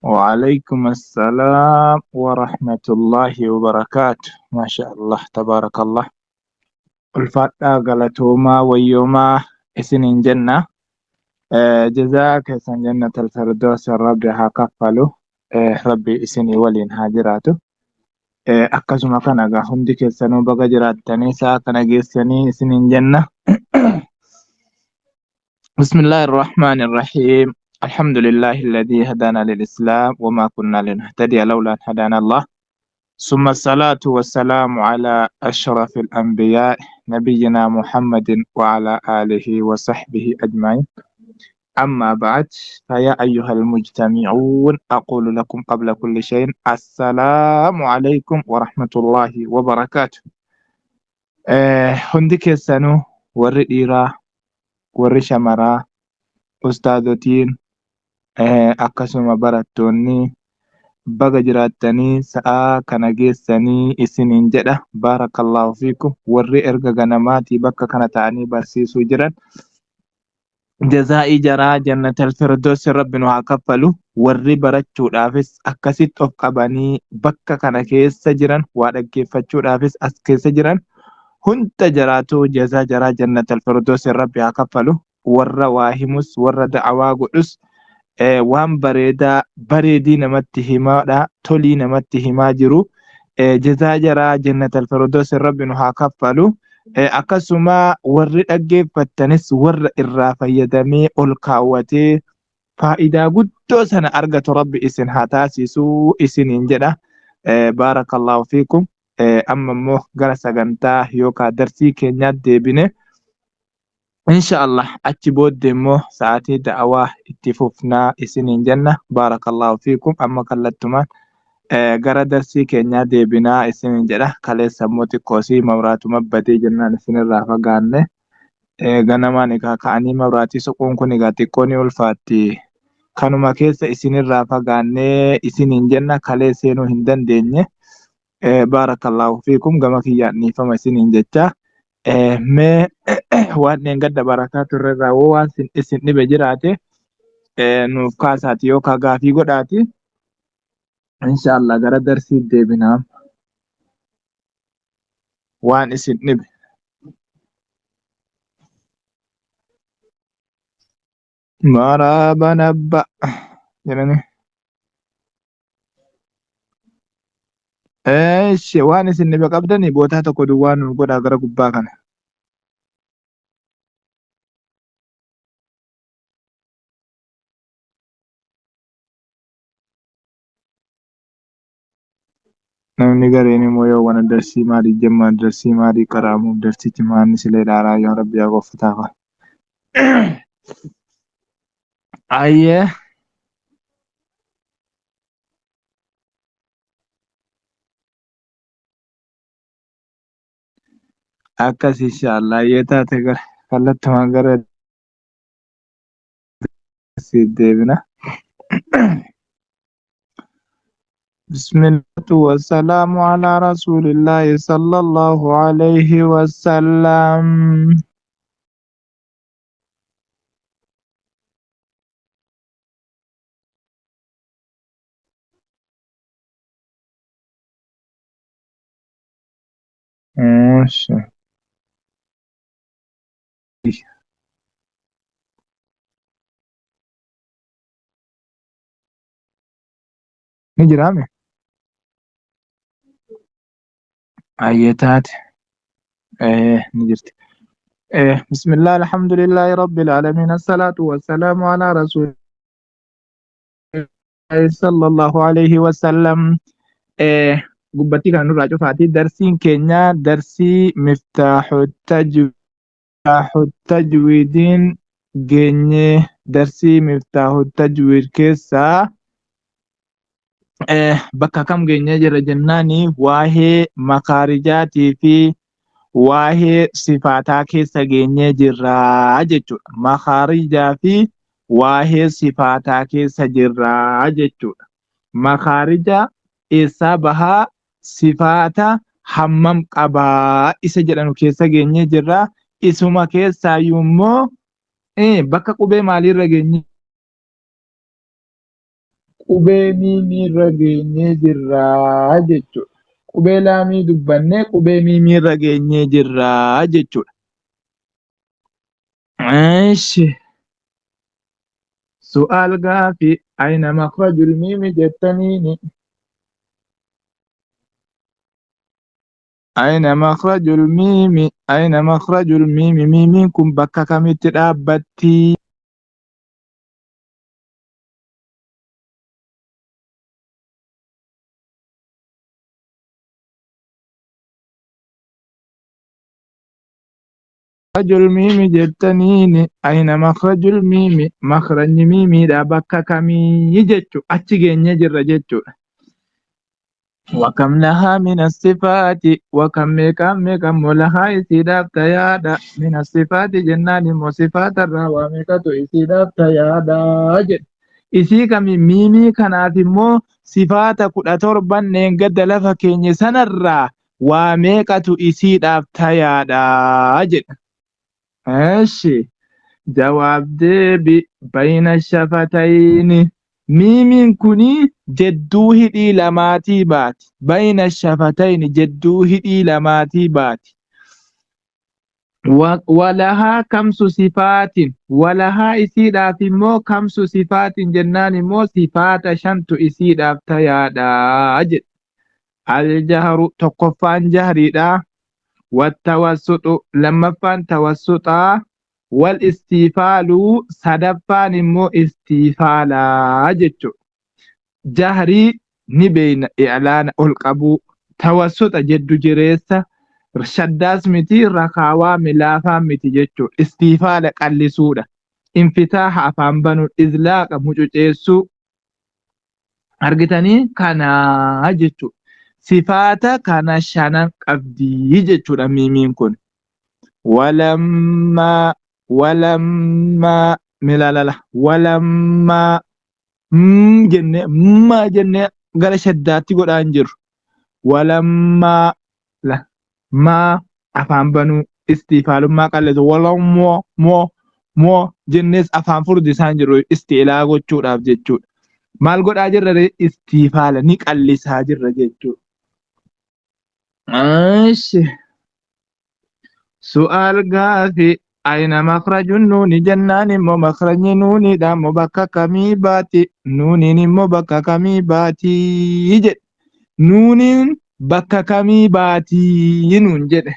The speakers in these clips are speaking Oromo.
وعليكم السلام ورحمة الله وبركاته. ما شاء الله تبارك الله. الفاتحة غلطوما ويوما اسنين جنة. جزاك سن جنة الفردوس ربي هكفلو. ربي اسني ولين هاجراته. akkasuma kana egaa hundi keessanuu baga jiraattanii sa'a kana geessanii isiniin jenna. بسم الله الرحمن الرحيم. الحمد لله الذي هدانا للإسلام وما كنا لنهتدي لولا أن هدانا الله، ثم الصلاة والسلام على أشرف الأنبياء نبينا محمد وعلى آله وصحبه أجمعين. أما بعد، فيا أيها المجتمعون، أقول لكم قبل كل شيء السلام عليكم ورحمة الله وبركاته. hundi keessanuu warri dhiiraa, warri shamaraa, ustaazotiin, akkasuma barattoonni baga jiraattanii sa'a kana geessanii isiniin jedha. Baarakallahu fiikum. Warri erga ganamaatii bakka kana ta'anii barsiisuu jiran jazaa'ii jaraa jannatal firdaus rabbi nu haa kaffalu. Warri barachuudhaafis akkasitti of qabanii bakka kana keessa jiran, waa dhaggeeffachuudhaafis as keessa jiran hunda jaraatu jazaa jaraa jannatal firdaus rabbi haa kaffalu. Warra waa himus, warra da'awaa godhus waan bareedii namatti himaadha, tolii namatti himaa jiru. Jazaa jaraa jannatal firdaus rabbi nu haa kaffalu. Akkasuma warri dhaggeeffattanis warra irraa fayyadamee ol kaawwatee faayidaa guddoo sana argatu rabbi isin haa taasisu isiniin jedha. Baarakallahu fiikum. Amma immoo gara sagantaa yookaan darsii keenyaatti deebine. Inshaallah achi booddee immoo sa'aatii da'awaa itti fufnaa isiniin jenna. Baarakallahu fiikum. Amma kallattumaan gara darsii keenyaa deebinaa isiniin jedha. Kaleessa immoo xiqqoosii mawraatuma badee jennaan isinirraa fagaanne. Ganamaan egaa ka'anii mawraatii suquun kun egaa xiqqoo ni ulfaatti. Kanuma keessa isinirraa fagaannee isiniin jenna. Kalee seenuu hin dandeenye. Baarakallahu fiikum. Gama kiyyaan dhiifama isiniin jecha. Mee waan gadda barakaa turrerraa waan isin dhibe jiraate nuuf kaasaati yookaan gaafii godhaati. Inshaallah gara darsii deebinaa. Waan isin dhibe. Maraaban abba jedhani. Waan isin dhibe qabdanii bootaa tokko duwwaa nuuf godhaa gara gubbaa kana. Namni gareen immoo yoo waan darsii maalii jemmaan darsii maalii qaraamuuf darsichi maanni silee dhaaraa yaa rabbi yaa goffataa fa. Ayyee. Akkas inshaallah ayyee taate kallattumaan gara darsii deebina. بسم الله والسلام على رسول الله صلى الله عليه وسلم. ماشي. نجرامي أيتات نجرت. بسم الله الحمد لله رب العالمين الصلاة والسلام على رسول الله صلى الله عليه وسلم. قبتي كانوا راجو فاتي درسين كينيا درسي مفتاح التجويدين جيني درسي مفتاح التجويد كيسا. Bakka kam geenye jira jennaani waa'ee makaarijaatii fi waa'ee sifaataa keessa geenye jirra jechuudha. Makaarijaa fi waa'ee sifaataa keessa jirra jechuudha. Makaarija eessaa bahaa, sifaata hammam qabaa isa jedhanu keessa geenye jirra. Isuma keessaayyuu immoo bakka qubee maaliirra geenye qubee miimiirra geenyee jirraa jechuudha. Qubee laamii dubbannee qubee miimiirra geenyee jirraa jechuudha. Eeshi. Su'aal gaafii ayna makhrajul miimi jettaniini. Ayna makhrajul miimi, ayna makhrajul miimi, miimiin kun bakka kamitti dhaabbatti? Makhrajul miimi jettaniini ayna makhrajul miimi, makhrajni miimiidha bakka kamii jechu achi geenye jirra jechuudha. Wakam lahaa mina sifaati, wakam meeqammoo lahaa isiidhaaf tayaadha. Mina sifaati jennaan immoo sifaatarraa waa meeqatu isiidhaaf tayaadha jedhe. Isii kami miimii kanaaf immoo sifaata 17 gadda lafa keenya sanarraa waa meeqatu isiidhaaf tayaadha jedhe. Eeshi. Jawaab deebi bayna shafatayni. Miimiin kuni jedduu hidhii lamaatii baati. Bayna shafatayni jedduu hidhii lamaatii baati. Walahaa kamsu sifaatin. Walahaa isiidhaaf immoo kamsu sifaatin jennaan immoo sifaata 5tu isiidhaaf tayaadha jedhe. Aljahru tokkoffaan jahriidha. Wattawassuxu lammaffaan tawassuxaa. Wal istiifaaluu sadaffaan immoo istiifaalaa jechuudha. Jahrii ni beeyna i'laana ol qabuu. Tawassuxa jeddu jireessa shaddaas miti rakaawaa milaafaa miti jechuudha. Istiifaala qallisuudha. Infitaaha afaan banuu izlaaqa mucuceessuu argitanii kanaa jechuudha. Sifaata kana 5 qabdii jechuudha miimiin kun. Walammaa milalala walammaa jenne gara shaddaatti godhaan jiru. Walammaa maa afaan banuu istiifaalummaa qalleessu walammoo jennees afaan furdisaan jiru istiilaa gochuudhaaf jechuudha. Maal godhaa jirra istiifaala ni qallisaa jirra jechuudha. Su'aal gaafii ayna makhrajun nuuni jennaan immoo makhrajni nuuniidha immoo bakka kamii baati? Nuuniin immoo bakka kamii baatii jedhe. Nuuniin bakka kamii baatii nuun jedhe.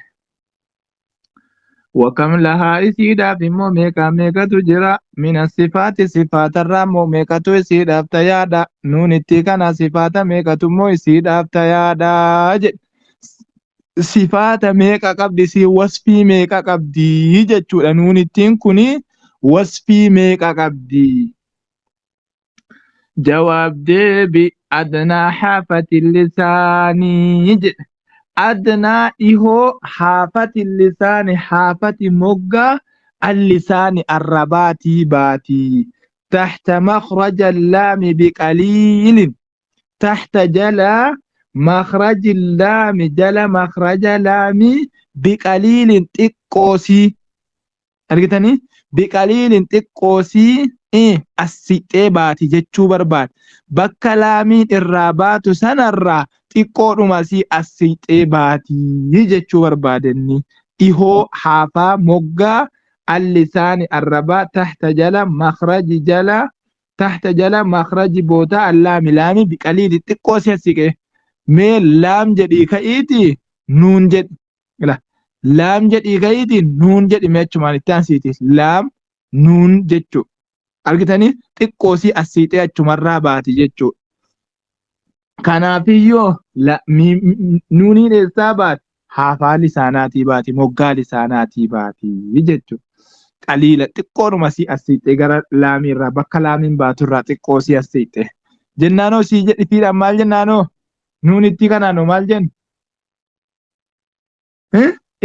Wakam lahaa isiidhaaf immoo meeqatu jira? Mina sifaati sifaatarraa immoo meeqatu isiidhaaf tayaadha. Nuunitti kana sifaata meeqatu immoo isiidhaaf tayaadha jedhe. Sifaata meeqa qabdi? Si wasfii meeqa qabdi jechuudha. Nuunittiin kuni wasfii meeqa qabdi? Jawaab deebi adnaa haafati lisaanii jedhe. Adnaa dhihoo haafati lisaani haafati moggaa allisaani arrabaatii baati. Tahta makhraja laami biqaliilin. Tahta jalaa مخرج اللام جل مخرج لامي بقليل تقوسي أرجتني بقليل تقوسي السيتبات جتشو برباد بكلامي الرابات سنرا تقول مسي السيتبات جتشو بربادني إهو حافا مغا اللسان الربا تحت جل مخرج جل تحت جل مخرج بوتا اللام لامي بقليل تقوسي السيكي mee laam jedhii ka'iiti nuun jedhi. Laam jedhii ka'iiti nuun jedhi meechumaan itti aansiiti. Laam nuun jechuudha. Argitanii xiqqoosii asiixee achumarraa baati jechuudha. Kanaafiyyoo nuuniin eessaa baati? Haafaa lisaanaatii baati, moggaa lisaanaatii baati jechuudha. Qaliila xiqqoodhuma si asiixee gara laamiirraa bakka laamiin baaturraa xiqqoosii asiixee. Jennaanoo sii jedhifiidhaan maal jennaanoo? Nuunitti kanaanoo maal jennu?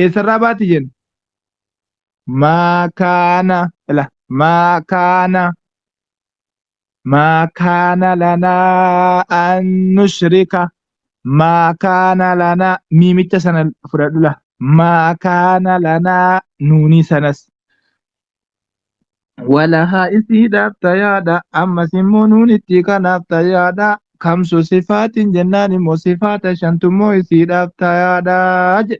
Eessarraa baati jennu? Maakaana lanaa an nushrika. Maakaana lanaa miimicha sana fudhadhula. Maakaana lanaa nuunii sanas. ولها إسيداب تيادا أما سمونون اتكناب تيادا كمس صفات جنان مصفات شنتمو إسيداب تيادا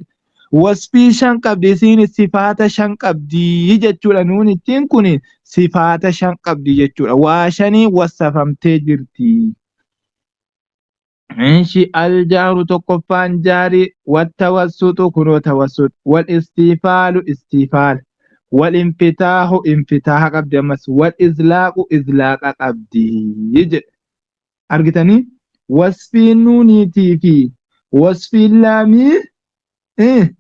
وصفي شنقب دي سين صفات شنقب دي جتشولا نون اتنكني صفات شنقب دي جتشولا واشني وصفم تجرتي انشي الجار تقفان جاري والتوسط كنو توسط والاستفال استفال والانفتاح انفتاح قبد أمس والإزلاق إزلاق قبد يجد أرجتني وصف النونيتي في وصف اللامي إيه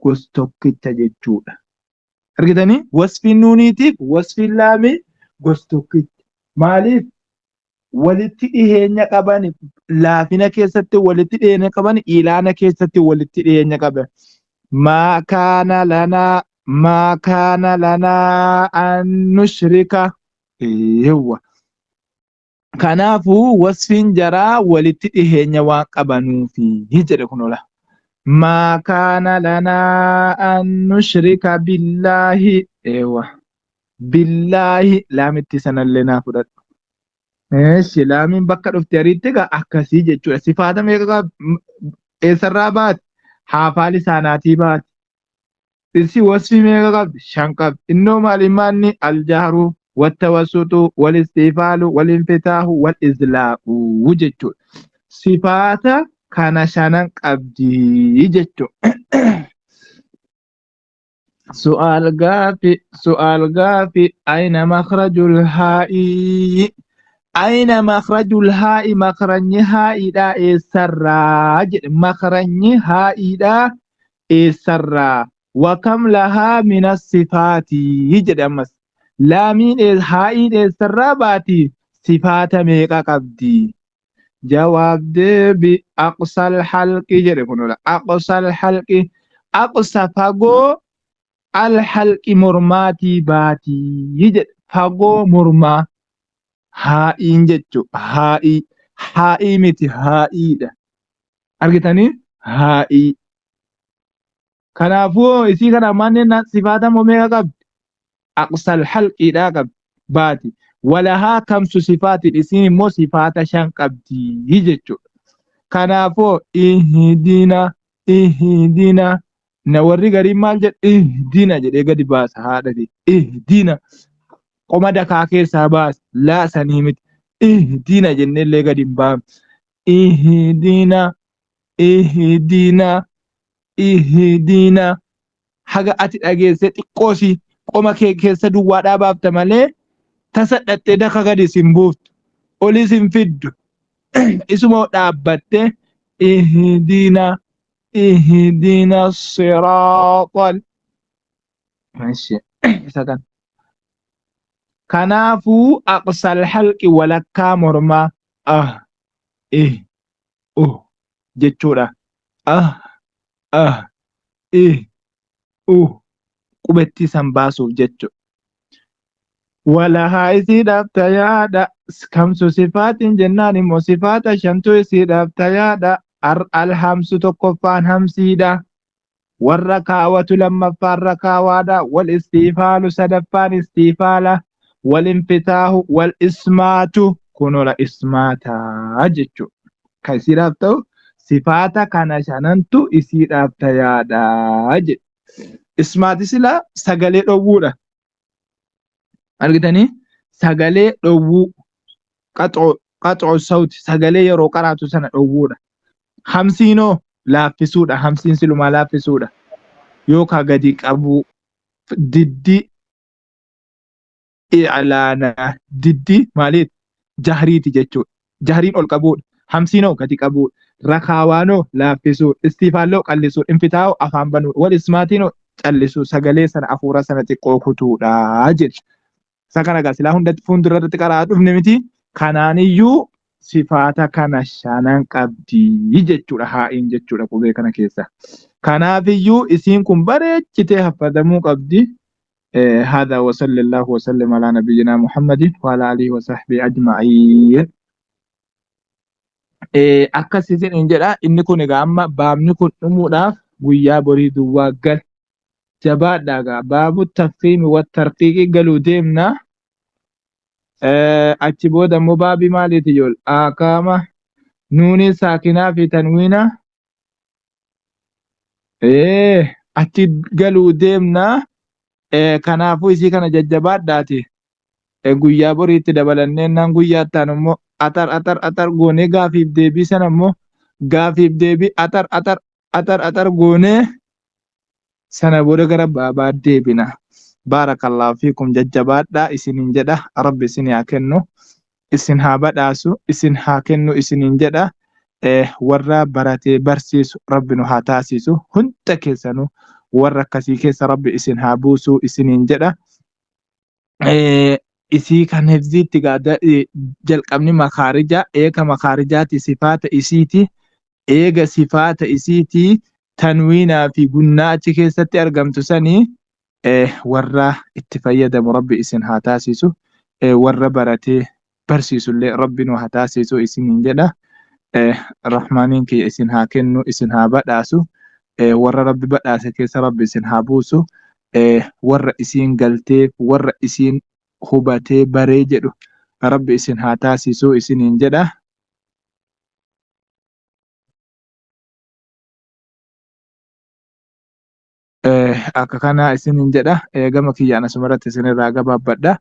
قستوك تججود أرجتني وصف النونيتي في وصف اللامي قستوك مالي walitti dhiheenya qaban laafina keessatti walitti dhiheenya qaban ilaana keessatti walitti dhiheenya qaban maa kaana lanaa an nushrika eewwa kanaafuu wasfiin jaraa walitti dhiheenya waan qabanuufi jedhe kunola maa kaana lanaa an nushrika billaahi eewwa billaahi laamitti sanallee naa fudhadhu laamiin bakka dhufte ariitti egaa akkasii jechuudha. Sifaata meeqa eessarraa baati? Haafaa lisaanaatii baati. Isi wasfi meeqa qabdi? 5 qabdi. Innoo maalimaanni aljahru, wattawassutu, walistifaalu, walinfitaahu, walizlaaqu jechuudha. Sifaata kana 5 qabdi jechuudha. سؤال غافي أين مخرج الهاء أين مخرج الهاء مخرج هاء دا السراج مخرج هاء دا السرا وكم لها من الصفات يجد أمس لا من الهاء السرا باتي صفات ميقا قبدي جواب دي بأقصى الحلق يجد أقصى الحلق أقصى فقو الحلق مرماتي باتي يجد فقو مرما haa'iin jechuudha. Haa'ii miti haa'iidha. Argitanii? Haa'ii. Kanaafuu isii kana manneen sifaata meeqa qabdi? Aqsal halqiidhaa qabdi. Baati. Walahaa kamsu sifaatiin isiin immoo sifaata 5 qabdi jechuudha. Kanaafuu ihdina na warri gariin maal jedhu ihdina jedhee gadi baasa haadhati. Ihdina. Qoma dakaa keessaa baas laa sanii miti ihdina jennellee gadi hin baafne ihdina haga ati dhageesse xiqqoosi qoma kee keessa duwwaadhaa baafta malee tasa dhattee daka gadi sin buuftu olis hin fiddu isuma dhaabbatte ihdina siraaxal isa kan kanaafuu aqsal halqi walakkaa mormaa jechuudha. Qubetti san baasuuf jechuudha. Walahaa isiidhaaf tayaadha. Kamsu sifaatiin jennaan immoo sifaata 5tu isiidhaaf tayaadha. Alhamsu tokkoffaan hamsiidha. Warra kaawwatu lammaffaan rakaawaadha. Wal istiifaalu sadaffaan istiifaala. Walinfitaahu wal ismaatu kunola ismaataa jechuudha. Kan isiidhaaf ta'u sifaata kana 5tu isiidhaaf tayaadha jedhe. Ismaati sila sagalee dhowwuudha. Argitanii? Sagalee dhowwuu qaxoo sawti sagalee yeroo qaraatu sana dhowwuudha. Hamsiinoo laaffisuudha. Hamsiin silumaa laaffisuudha. Yookaan gadi qabu diddi i'laana diddi maaliif jahriiti jechuudha. Jahriin ol qabuudha. Hamsiinoo gadi qabuudha. Rakaawaanoo laaffisuudha. Istiifaalloo qallisuudha. Infitaa'oo afaan banuudha. Wal ismaatiinoo callisuu sagalee sana afuura sana xiqqoo kutuudha jedha. Isa kana egaa silaa hundatti fuuldura irratti qaraa dhufne miti. Kanaaniyyuu sifaata kana 5 qabdi jechuudha. Haa'iin jechuudha qubee kana keessa. Kanaafiyyuu isiin kun bareechitee haffadamuu qabdi. هذا وصلى الله وسلم على نبينا محمد وعلى آله وصحبه أجمعين. Akkasiisin hin jedha inni kun egaa amma baamni kun dhumuudhaaf guyyaa borii duwwaa gal jabaadhaagaa baabu tafhiimi wattarqiiqi galuu deemna. Achi booda immoo baabii maaliiti ijool akaama nuunii saakinaa fi tanwiina achi galuu deemna. Kanaafuu isii kana jajjabaadhaati guyyaa boriitti dabalanneennan guyyaa ittaan immoo atar goonee gaafiif deebii sana immoo gaafiif deebii atar goonee sana booda gara baabaa deebina. Baarakallaahu fiikum jajjabaadhaa isiniin jedha. Rabbi isin haa kennu, isin haa badhaasu, isin haa kennu isiniin jedha. Warra baratee barsiisu Rabbi nu haa taasisu. Hunda keessanuu warra akkasii keessa Rabbi isin haa buusu isiniin jedha. Isii kan hifziitti jalqabni makaarijaa eega makaarijaati sifaata isiiti. Eega sifaata isiiti tanwiinaa fi gunnaa achi keessatti argamtu sanii warra itti fayyadamu Rabbi isin haa taasisu. Warra baratee barsiisullee Rabbi nu haa taasisu isiniin jedha. Rahmaaniin kiyya isin haa kennu, isin haa badhaasu. Warra Rabbi badhaase keessa Rabbi isin haa buusu. Warra isiin galtee warra isiin hubatee baree jedhu Rabbi isin haa taasisu isiniin jedha. Akka kana isiniin jedha. Gama kiyyaan asumarratti isinirraa gabaabbadha.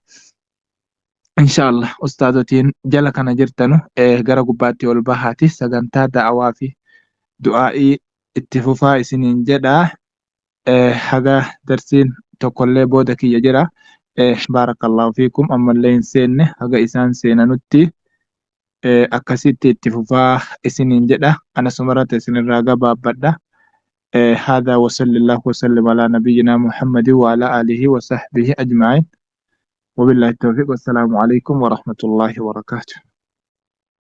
Inshaallah ustaazotiin jala kana jirtanu gara gubbaatti ol bahaati sagantaa da'awaa fi du'aa'ii itti fufaa isiniin jedha. Haga darsiin tokkollee booda kiyya jira. Baarakallaahu fiikum ammallee hin seenne haga isaan seenanutti akkasitti itti fufaa isiniin jedha. Anasumarratti isinirraa gabaabbadha. هذا وصلى الله وسلم على نبينا محمد وعلى آله وصحبه أجمعين وبالله التوفيق والسلام عليكم ورحمة الله وبركاته.